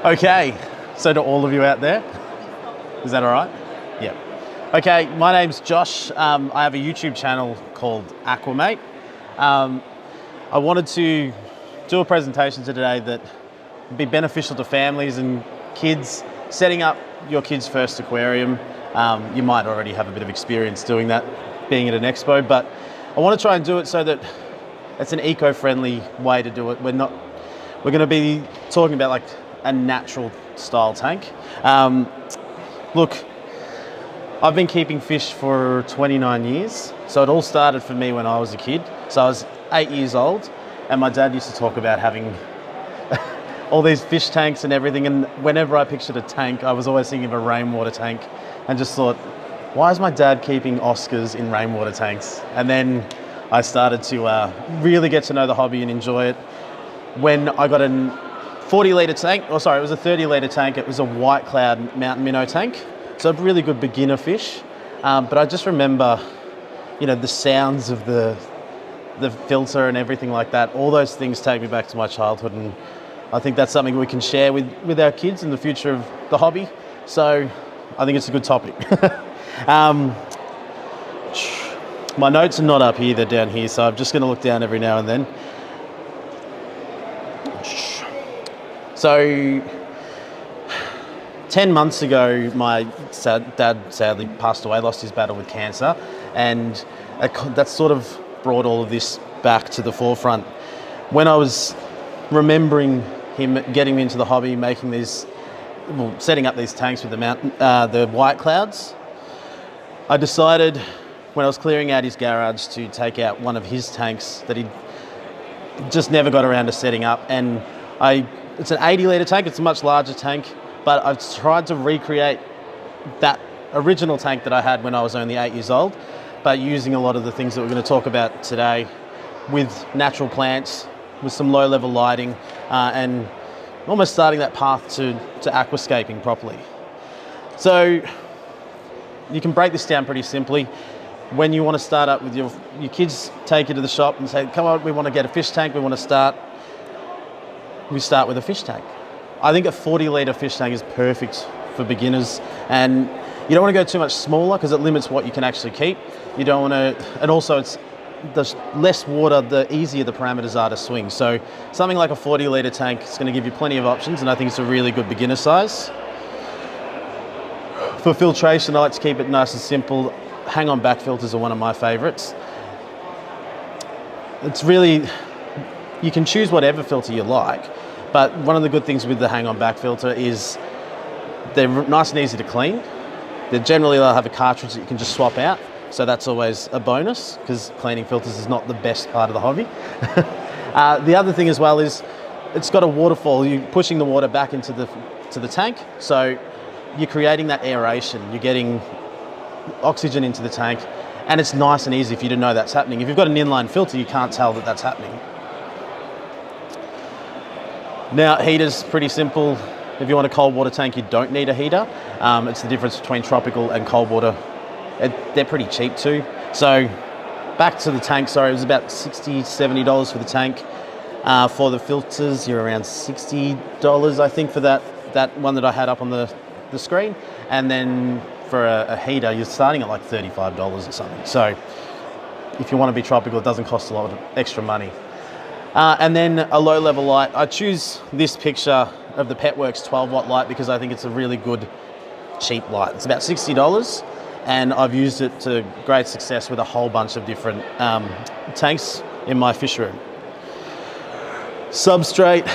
Okay, so to all of you out there, is that all right? Yeah. Okay, my name's Josh. I have a YouTube channel called Aquamate. I wanted to do a presentation today that would be beneficial to families and kids, setting up your kids' first aquarium. You might already have a bit of experience doing that, being at an expo, but I want to try and do it so that it's an eco-friendly way to do it. We're going to be talking about like a natural style tank. Look, I've been keeping fish for 29 years. So it all started for me when I was a kid. So I was 8 years old and my dad used to talk about having all these fish tanks and everything. And whenever I pictured a tank, I was always thinking of a rainwater tank and just thought, why is my dad keeping Oscars in rainwater tanks? And then I started to really get to know the hobby and enjoy it when I got a 40 litre tank, it was a 30 litre tank. It was a white cloud mountain minnow tank. So a really good beginner fish. But I just remember, the sounds of the filter and everything like that. All those things take me back to my childhood. And I think that's something we can share with our kids in the future of the hobby. So I think it's a good topic. My notes are not up here, they're down here. So I'm just gonna look down every now and then. So 10 months ago, my dad sadly passed away, lost his battle with cancer, and that sort of brought all of this back to the forefront. When I was remembering him getting me into the hobby, setting up these tanks with the white clouds, I decided when I was clearing out his garage to take out one of his tanks that he just never got around to setting up, and it's an 80 litre tank. It's a much larger tank, but I've tried to recreate that original tank that I had when I was only 8 years old, but using a lot of the things that we're going to talk about today with natural plants, with some low level lighting, and almost starting that path to aquascaping properly. So you can break this down pretty simply. When you want to start up with your kids, take you to the shop and say, come on, we want to get a fish tank, we start with a fish tank. I think a 40 litre fish tank is perfect for beginners, and you don't want to go too much smaller because it limits what you can actually keep. You don't want to, and also the less water, the easier the parameters are to swing. So something like a 40 litre tank is going to give you plenty of options, and I think it's a really good beginner size. For filtration, I like to keep it nice and simple. Hang-on back filters are one of my favourites. It's really, you can choose whatever filter you like, but one of the good things with the hang-on back filter is they're nice and easy to clean. They'll have a cartridge that you can just swap out, so that's always a bonus because cleaning filters is not the best part of the hobby. The other thing as well is it's got a waterfall. You're pushing the water back into the tank, so you're creating that aeration. You're getting oxygen into the tank, and it's nice and easy for you to know that's happening. If you've got an inline filter, you can't tell that that's happening. Now, heater's pretty simple. If you want a cold water tank, you don't need a heater. It's the difference between tropical and cold water. They're pretty cheap too. So back to the tank, it was about $60, $70 for the tank. For the filters, you're around $60, I think, for that one that I had up on the screen. And then for a heater, you're starting at like $35 or something. So if you want to be tropical, it doesn't cost a lot of extra money. And then a low level light. I choose this picture of the Petworks 12 watt light because I think it's a really good cheap light. It's about $60 and I've used it to great success with a whole bunch of different tanks in my fish room. Substrate.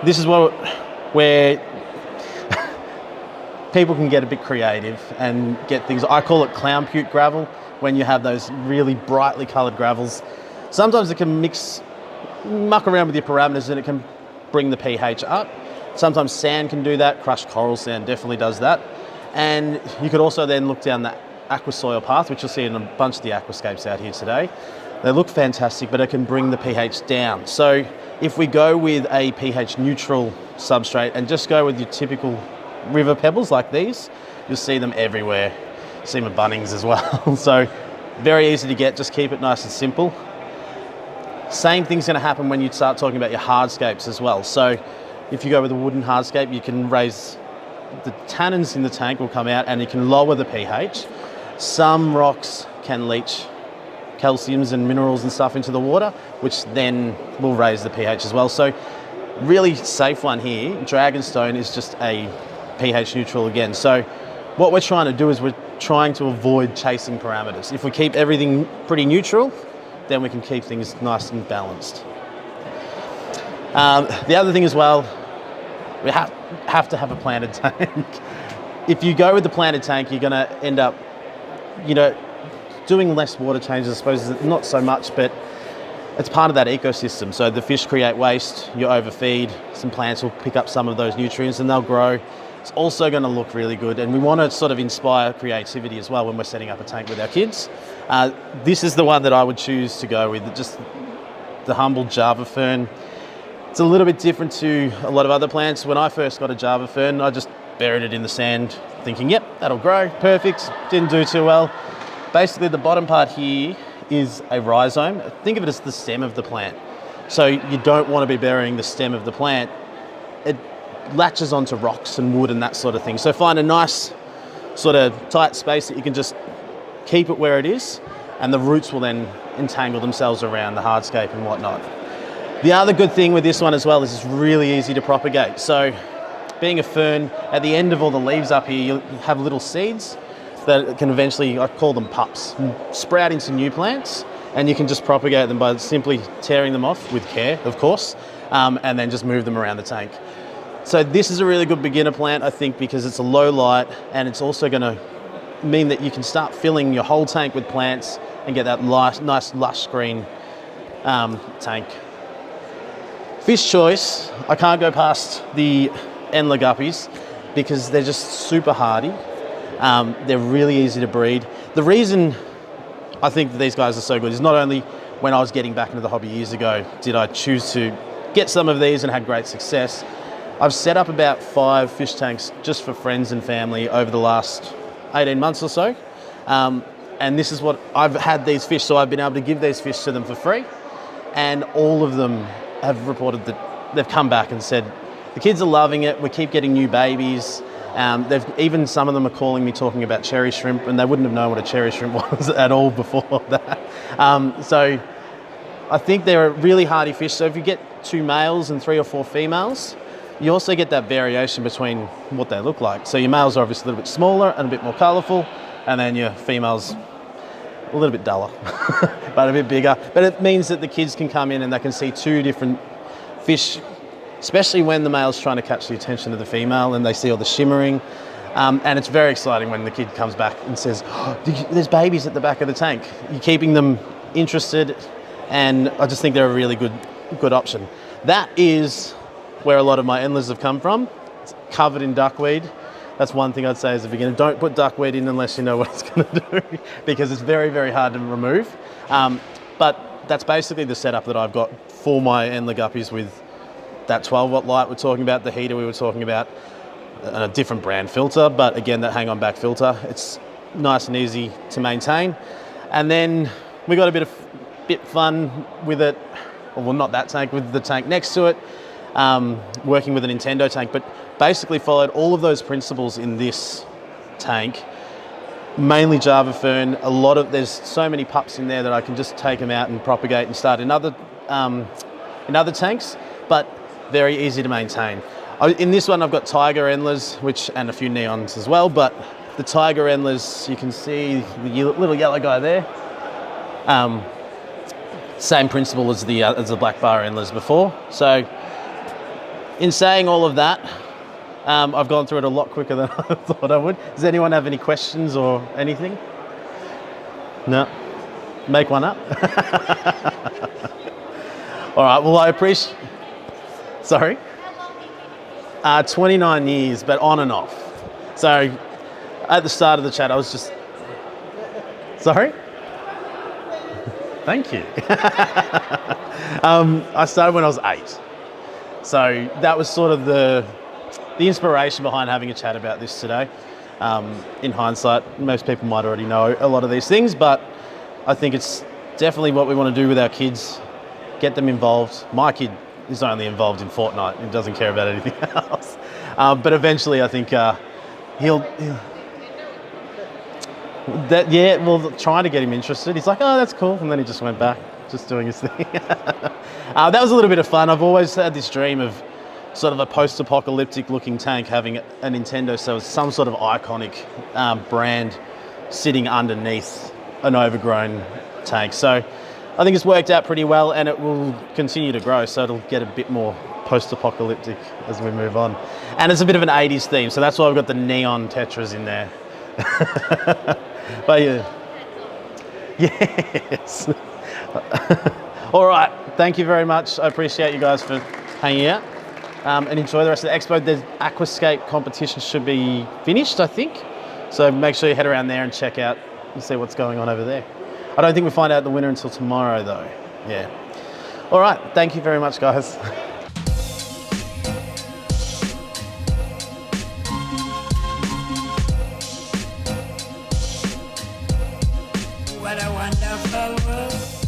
This is where people can get a bit creative and get things. I call it clown puke gravel when you have those really brightly coloured gravels. Sometimes it can muck around with your parameters and it can bring the pH up. Sometimes sand can do that. Crushed coral sand definitely does that. And you could also then look down the aquasoil path, which you'll see in a bunch of the aquascapes out here today. They look fantastic, but it can bring the pH down. So if we go with a pH neutral substrate and just go with your typical river pebbles like these, you'll see them everywhere. You see them at Bunnings as well. So very easy to get, just keep it nice and simple. Same thing's gonna happen when you start talking about your hardscapes as well. So if you go with a wooden hardscape, you can raise the tannins in the tank will come out and you can lower the pH. Some rocks can leach calciums and minerals and stuff into the water, which then will raise the pH as well. So really safe one here. Dragonstone is just a pH neutral again. So what we're trying to do is we're trying to avoid chasing parameters. If we keep everything pretty neutral, then we can keep things nice and balanced. The other thing as well, we have to have a planted tank. If you go with the planted tank, you're going to end up, doing less water changes. I suppose not so much, but it's part of that ecosystem. So the fish create waste, you overfeed, some plants will pick up some of those nutrients and they'll grow. It's also going to look really good, and we want to sort of inspire creativity as well when we're setting up a tank with our kids. This is the one that I would choose to go with, just the humble Java fern. It's a little bit different to a lot of other plants. When I first got a Java fern, I just buried it in the sand thinking, yep, that'll grow, perfect. Didn't do too well. Basically, the bottom part here is a rhizome. Think of it as the stem of the plant. So you don't want to be burying the stem of the plant. It latches onto rocks and wood and that sort of thing. So find a nice sort of tight space that you can just keep it where it is, and the roots will then entangle themselves around the hardscape and whatnot. The other good thing with this one as well is it's really easy to propagate. So being a fern, at the end of all the leaves up here, you have little seeds that can eventually, I call them pups, sprout into new plants, and you can just propagate them by simply tearing them off with care, of course, and then just move them around the tank. So this is a really good beginner plant, I think, because it's a low light, and it's also going to mean that you can start filling your whole tank with plants and get that nice lush green tank. Fish choice, I can't go past the Endler guppies because they're just super hardy. They're really easy to breed. The reason I think that these guys are so good is not only when I was getting back into the hobby years ago did I choose to get some of these and had great success. I've set up about 5 fish tanks just for friends and family over the last 18 months or so. And this is what I've had these fish, so I've been able to give these fish to them for free. And all of them have reported that they've come back and said, the kids are loving it, we keep getting new babies. Even some of them are calling me talking about cherry shrimp, and they wouldn't have known what a cherry shrimp was at all before that. So I think they're a really hardy fish. So if you get 2 males and 3 or 4 females, you also get that variation between what they look like. So your males are obviously a little bit smaller and a bit more colourful, and then your females a little bit duller, but a bit bigger. But it means that the kids can come in and they can see 2 different fish, especially when the male's trying to catch the attention of the female and they see all the shimmering. And it's very exciting when the kid comes back and says, oh, there's babies at the back of the tank. You're keeping them interested, and I just think they're a really good option. That is where a lot of my Endlers have come from. It's covered in duckweed. That's one thing I'd say as a beginner. Don't put duckweed in unless you know what it's going to do, because it's very, very hard to remove. But that's basically the setup that I've got for my Endler guppies, with that 12-watt light we're talking about, the heater we were talking about, a different brand filter, but again, that hang-on back filter. It's nice and easy to maintain. And then we got a bit fun with it, well, not that tank, with the tank next to it, working with a Nintendo tank, but basically followed all of those principles in this tank. Mainly Java fern. There's so many pups in there that I can just take them out and propagate and start in other tanks, but very easy to maintain. In this one, I've got Tiger Endlers, and a few Neons as well, but the Tiger Endlers, you can see the little yellow guy there. Same principle as the Black Bar Endlers before. So in saying all of that, I've gone through it a lot quicker than I thought I would. Does anyone have any questions or anything? No? Make one up? All right, well, I appreciate... Sorry? 29 years, but on and off. So at the start of the chat, I was just... Sorry? Thank you. I started when I was 8. So that was sort of the inspiration behind having a chat about this today. In hindsight, most people might already know a lot of these things, but I think it's definitely what we want to do with our kids, get them involved. My kid is only involved in Fortnite. He doesn't care about anything else. But eventually, I think he'll trying to get him interested. He's like, oh, that's cool. And then he just went back, just doing his thing. That was a little bit of fun. I've always had this dream of sort of a post-apocalyptic looking tank having a Nintendo, so it's some sort of iconic brand sitting underneath an overgrown tank. So I think it's worked out pretty well, and it will continue to grow, so it'll get a bit more post-apocalyptic as we move on. And it's a bit of an 80s theme, so that's why we've got the neon Tetras in there. But yeah. Yes. All right, thank you very much. I appreciate you guys for hanging out. And enjoy the rest of the expo. The Aquascape competition should be finished, I think. So make sure you head around there and check out and see what's going on over there. I don't think we'll find out the winner until tomorrow, though. Yeah. All right, thank you very much, guys. What a wonderful world.